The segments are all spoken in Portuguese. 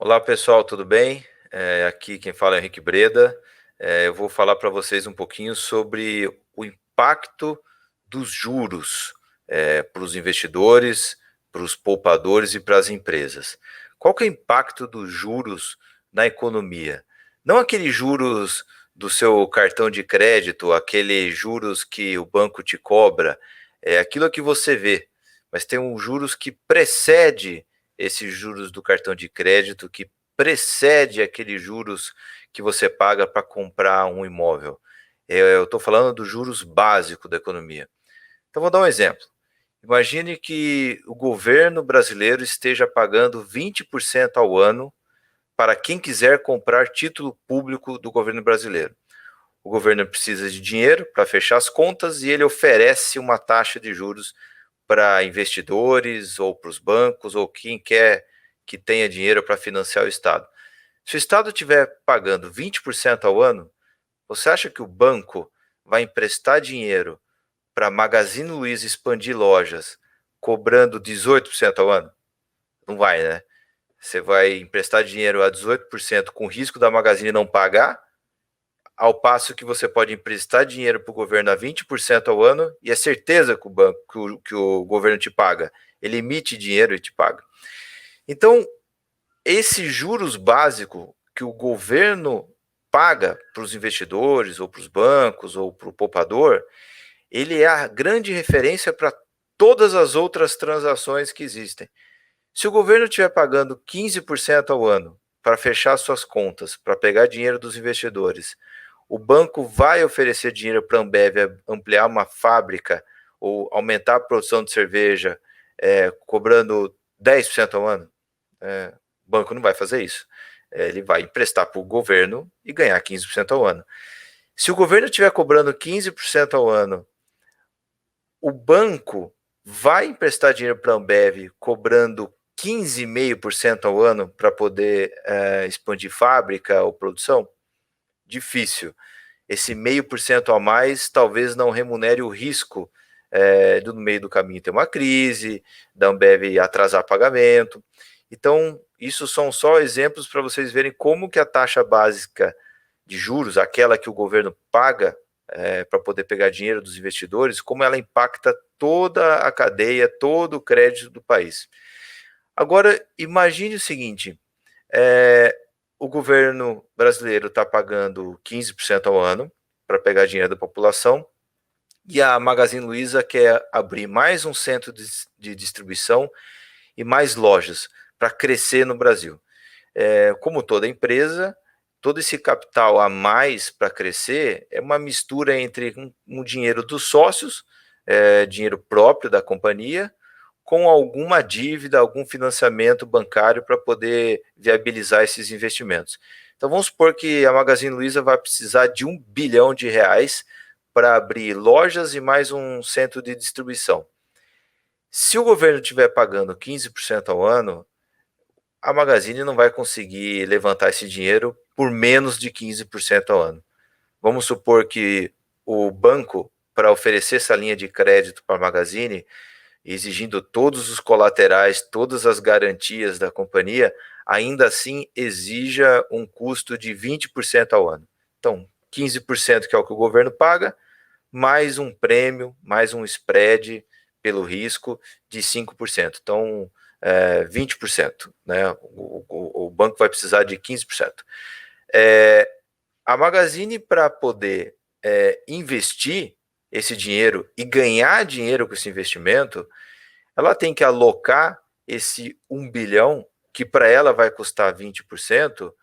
Olá pessoal, tudo bem? Aqui quem fala é Henrique Breda. Eu vou falar para vocês um pouquinho sobre o impacto dos juros para os investidores, para os poupadores e para as empresas. Qual que é o impacto dos juros na economia? Não aqueles juros do seu cartão de crédito, aqueles juros que o banco te cobra, é aquilo que você vê, mas tem um juros que precede esses juros do cartão de crédito, que precede aqueles juros que você paga para comprar um imóvel. Eu estou falando dos juros básicos da economia. Então, vou dar um exemplo. Imagine que o governo brasileiro esteja pagando 20% ao ano para quem quiser comprar título público do governo brasileiro. O governo precisa de dinheiro para fechar as contas e ele oferece uma taxa de juros para investidores ou para os bancos ou quem quer que tenha dinheiro para financiar o Estado. Se o Estado estiver pagando 20% ao ano, você acha que o banco vai emprestar dinheiro para a Magazine Luiza expandir lojas cobrando 18% ao ano? Não vai, né? Você vai emprestar dinheiro a 18% com risco da Magazine não pagar, ao passo que você pode emprestar dinheiro para o governo a 20% ao ano e é certeza que o banco, que o governo te paga. Ele emite dinheiro e te paga. Então, esse juros básico que o governo paga para os investidores, ou para os bancos, ou para o poupador, ele é a grande referência para todas as outras transações que existem. Se o governo estiver pagando 15% ao ano para fechar suas contas, para pegar dinheiro dos investidores, o banco vai oferecer dinheiro para a Ambev ampliar uma fábrica ou aumentar a produção de cerveja, cobrando 10% ao ano? O banco não vai fazer isso. Ele vai emprestar para o governo e ganhar 15% ao ano. Se o governo estiver cobrando 15% ao ano, o banco vai emprestar dinheiro para a Ambev cobrando 15,5% ao ano para poder expandir fábrica ou produção? Difícil. Esse 0,5% a mais talvez não remunere o risco no meio do caminho ter uma crise, da Ambev atrasar pagamento. Então, isso são só exemplos para vocês verem como que a taxa básica de juros, aquela que o governo paga para poder pegar dinheiro dos investidores, como ela impacta toda a cadeia, todo o crédito do país. Agora, imagine o seguinte, o governo brasileiro está pagando 15% ao ano para pegar dinheiro da população, e a Magazine Luiza quer abrir mais um centro de distribuição e mais lojas para crescer no Brasil. Como toda empresa, todo esse capital a mais para crescer é uma mistura entre um dinheiro dos sócios, dinheiro próprio da companhia, com alguma dívida, algum financiamento bancário para poder viabilizar esses investimentos. Então vamos supor que a Magazine Luiza vai precisar de R$ 1 bilhão para abrir lojas e mais um centro de distribuição. Se o governo estiver pagando 15% ao ano, a Magazine não vai conseguir levantar esse dinheiro por menos de 15% ao ano. Vamos supor que o banco, para oferecer essa linha de crédito para a Magazine, exigindo todos os colaterais, todas as garantias da companhia, ainda assim exija um custo de 20% ao ano. Então, 15% que é o que o governo paga, mais um prêmio, mais um spread pelo risco de 5%. Então, 20%. Né? O banco vai precisar de 15%. A Magazine, para poder investir esse dinheiro e ganhar dinheiro com esse investimento, ela tem que alocar esse 1 bilhão, que para ela vai custar 20%,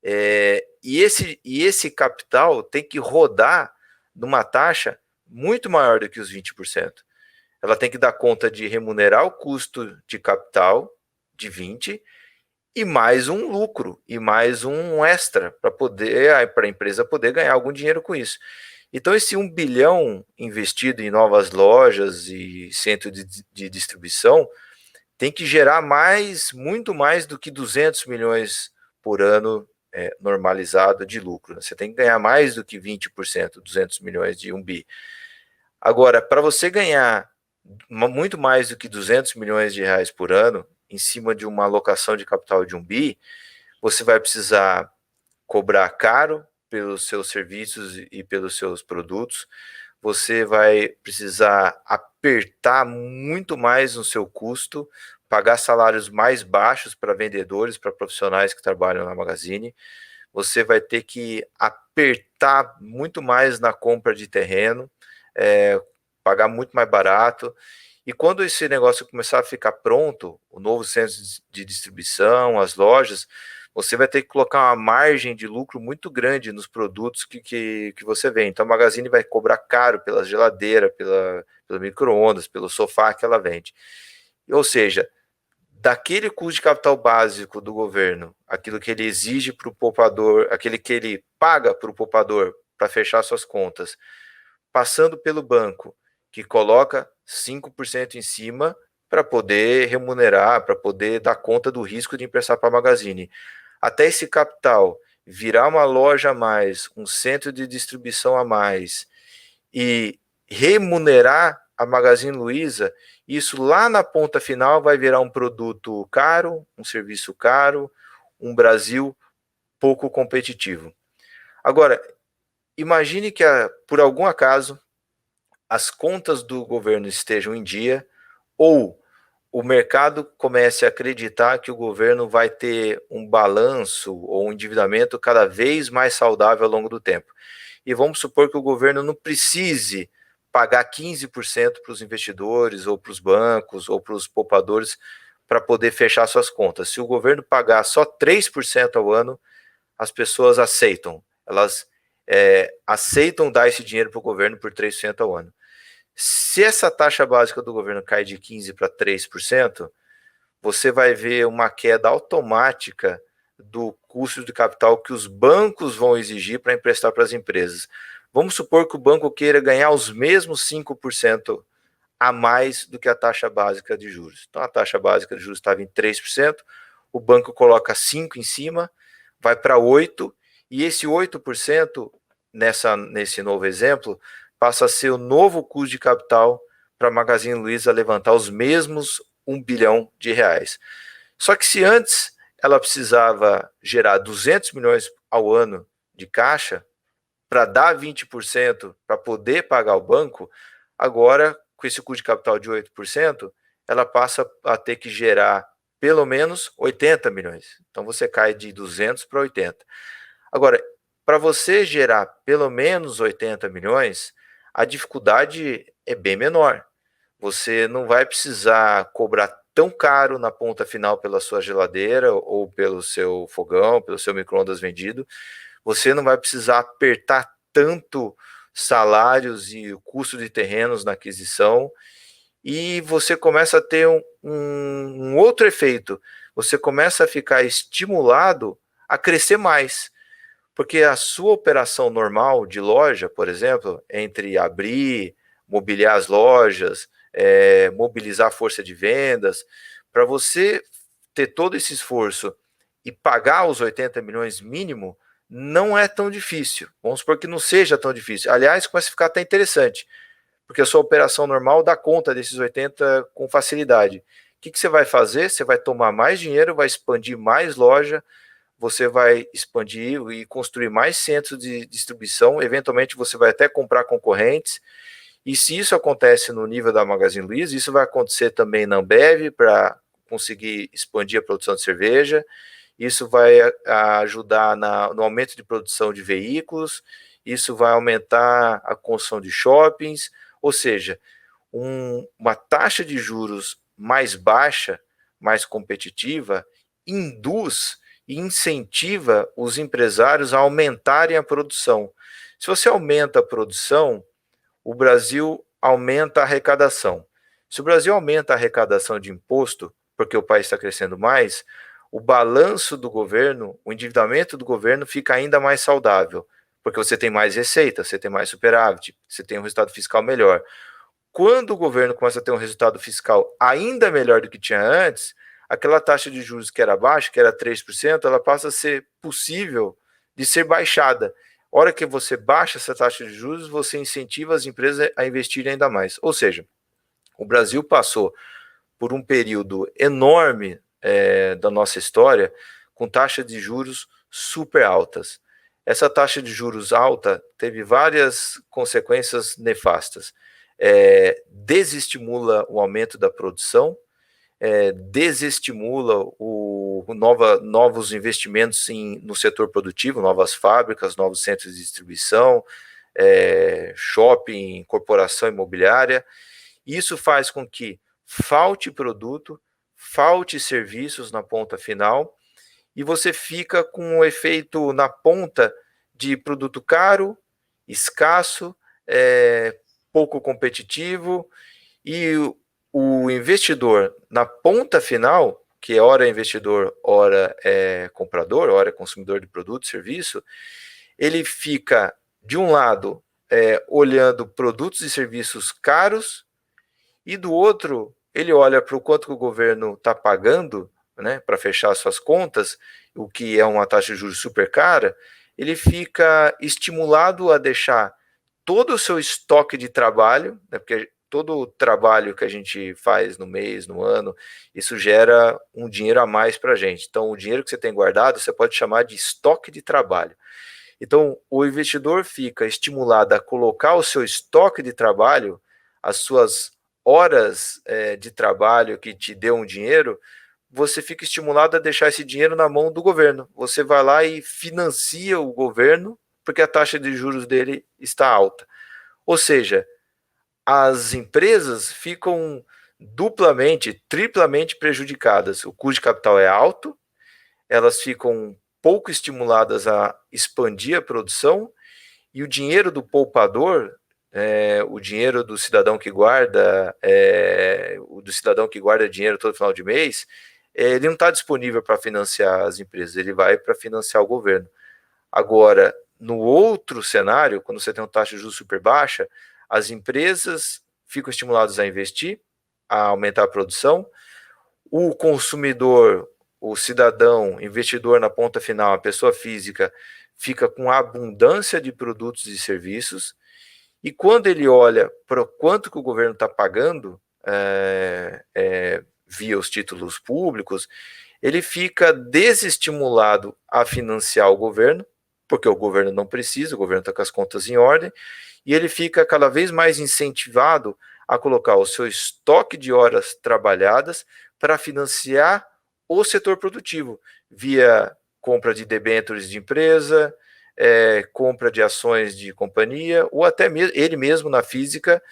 e esse capital tem que rodar numa taxa muito maior do que os 20%. Ela tem que dar conta de remunerar o custo de capital de 20 e mais um lucro e mais um extra para a empresa poder ganhar algum dinheiro com isso. Então, esse 1 bilhão investido em novas lojas e centro de distribuição tem que gerar muito mais do que 200 milhões por ano normalizado de lucro. Você tem que ganhar mais do que 20%, 200 milhões de 1 bi. Agora, para você ganhar muito mais do que 200 milhões de reais por ano, em cima de uma alocação de capital de 1 bi, você vai precisar cobrar caro pelos seus serviços e pelos seus produtos, você vai precisar apertar muito mais no seu custo, pagar salários mais baixos para vendedores, para profissionais que trabalham na Magazine, você vai ter que apertar muito mais na compra de terreno, pagar muito mais barato. E quando esse negócio começar a ficar pronto, o novo centro de distribuição, as lojas, você vai ter que colocar uma margem de lucro muito grande nos produtos que você vende. Então a Magazine vai cobrar caro pela geladeira, pelo micro-ondas, pelo sofá que ela vende. Ou seja, daquele custo de capital básico do governo, aquilo que ele exige para o poupador, aquele que ele paga para o poupador para fechar suas contas, passando pelo banco, que coloca 5% em cima para poder remunerar, para poder dar conta do risco de emprestar para a Magazine. Até esse capital virar uma loja a mais, um centro de distribuição a mais e remunerar a Magazine Luiza, isso lá na ponta final vai virar um produto caro, um serviço caro, um Brasil pouco competitivo. Agora, imagine que por algum acaso as contas do governo estejam em dia ou o mercado comece a acreditar que o governo vai ter um balanço ou um endividamento cada vez mais saudável ao longo do tempo. E vamos supor que o governo não precise pagar 15% para os investidores, ou para os bancos, ou para os poupadores, para poder fechar suas contas. Se o governo pagar só 3% ao ano, as pessoas aceitam. Elas aceitam dar esse dinheiro para o governo por 3% ao ano. Se essa taxa básica do governo cai de 15% para 3%, você vai ver uma queda automática do custo de capital que os bancos vão exigir para emprestar para as empresas. Vamos supor que o banco queira ganhar os mesmos 5% a mais do que a taxa básica de juros. Então, a taxa básica de juros estava em 3%, o banco coloca 5% em cima, vai para 8%, e esse 8%, nesse novo exemplo, passa a ser o novo custo de capital para a Magazine Luiza levantar os mesmos R$1 bilhão. Só que se antes ela precisava gerar 200 milhões ao ano de caixa para dar 20% para poder pagar o banco, agora, com esse custo de capital de 8%, ela passa a ter que gerar pelo menos 80 milhões. Então você cai de 200 para 80. Agora, para você gerar pelo menos 80 milhões, a dificuldade é bem menor. Você não vai precisar cobrar tão caro na ponta final pela sua geladeira ou pelo seu fogão, pelo seu micro-ondas vendido. Você não vai precisar apertar tanto salários e o custo de terrenos na aquisição, e você começa a ter um outro efeito. Você começa a ficar estimulado a crescer mais, porque a sua operação normal de loja, por exemplo, entre abrir, mobiliar as lojas, mobilizar a força de vendas, para você ter todo esse esforço e pagar os 80 milhões mínimo, não é tão difícil. Vamos supor que não seja tão difícil. Aliás, começa a ficar até interessante, porque a sua operação normal dá conta desses 80 com facilidade. O que você vai fazer? Você vai tomar mais dinheiro, vai expandir mais loja, você vai expandir e construir mais centros de distribuição, eventualmente você vai até comprar concorrentes, e se isso acontece no nível da Magazine Luiza, isso vai acontecer também na Ambev, para conseguir expandir a produção de cerveja, isso vai ajudar no aumento de produção de veículos, isso vai aumentar a construção de shoppings, ou seja, uma taxa de juros mais baixa, mais competitiva, induz e incentiva os empresários a aumentarem a produção. Se você aumenta a produção, o Brasil aumenta a arrecadação. Se o Brasil aumenta a arrecadação de imposto, porque o país está crescendo mais, o balanço do governo, o endividamento do governo fica ainda mais saudável, porque você tem mais receita, você tem mais superávit, você tem um resultado fiscal melhor. Quando o governo começa a ter um resultado fiscal ainda melhor do que tinha antes, aquela taxa de juros que era baixa, que era 3%, ela passa a ser possível de ser baixada. A hora que você baixa essa taxa de juros, você incentiva as empresas a investirem ainda mais. Ou seja, o Brasil passou por um período enorme da nossa história com taxas de juros super altas. Essa taxa de juros alta teve várias consequências nefastas. Desestimula o aumento da produção, desestimula novos investimentos no setor produtivo, novas fábricas, novos centros de distribuição, shopping, corporação imobiliária. Isso faz com que falte produto, falte serviços na ponta final, e você fica com um efeito na ponta de produto caro, escasso, pouco competitivo, e o investidor na ponta final, que ora é investidor, ora é comprador, ora é consumidor de produto e serviço, ele fica, de um lado, olhando produtos e serviços caros, e do outro, ele olha para o quanto que o governo está pagando, né, para fechar suas contas, o que é uma taxa de juros super cara, ele fica estimulado a deixar todo o seu estoque de trabalho, né, porque todo o trabalho que a gente faz no mês, no ano, isso gera um dinheiro a mais para a gente. Então, o dinheiro que você tem guardado, você pode chamar de estoque de trabalho. Então, o investidor fica estimulado a colocar o seu estoque de trabalho, as suas horas de trabalho que te deu um dinheiro, você fica estimulado a deixar esse dinheiro na mão do governo. Você vai lá e financia o governo, porque a taxa de juros dele está alta. Ou seja, as empresas ficam duplamente, triplamente prejudicadas. O custo de capital é alto, elas ficam pouco estimuladas a expandir a produção, e o dinheiro do poupador, o dinheiro do cidadão que guarda, do cidadão que guarda dinheiro todo final de mês, ele não está disponível para financiar as empresas, ele vai para financiar o governo. Agora, no outro cenário, quando você tem uma taxa de juros super baixa, as empresas ficam estimuladas a investir, a aumentar a produção, o consumidor, o cidadão, investidor na ponta final, a pessoa física, fica com abundância de produtos e serviços, e quando ele olha para quanto que o governo está pagando via os títulos públicos, ele fica desestimulado a financiar o governo, porque o governo não precisa, o governo está com as contas em ordem, e ele fica cada vez mais incentivado a colocar o seu estoque de horas trabalhadas para financiar o setor produtivo, via compra de debêntures de empresa, compra de ações de companhia, ou até mesmo ele mesmo na física,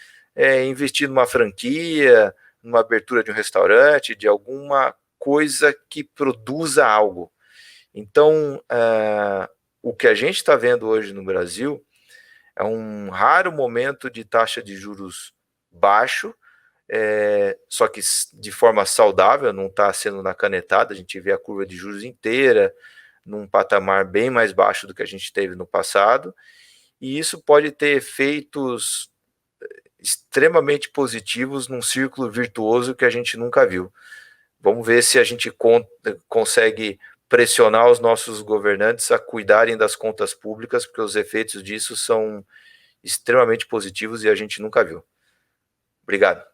investir numa franquia, numa abertura de um restaurante, de alguma coisa que produza algo. Então, o que a gente está vendo hoje no Brasil é um raro momento de taxa de juros baixo, só que de forma saudável, não está sendo na canetada, a gente vê a curva de juros inteira num patamar bem mais baixo do que a gente teve no passado, e isso pode ter efeitos extremamente positivos num círculo virtuoso que a gente nunca viu. Vamos ver se a gente consegue pressionar os nossos governantes a cuidarem das contas públicas, porque os efeitos disso são extremamente positivos e a gente nunca viu. Obrigado.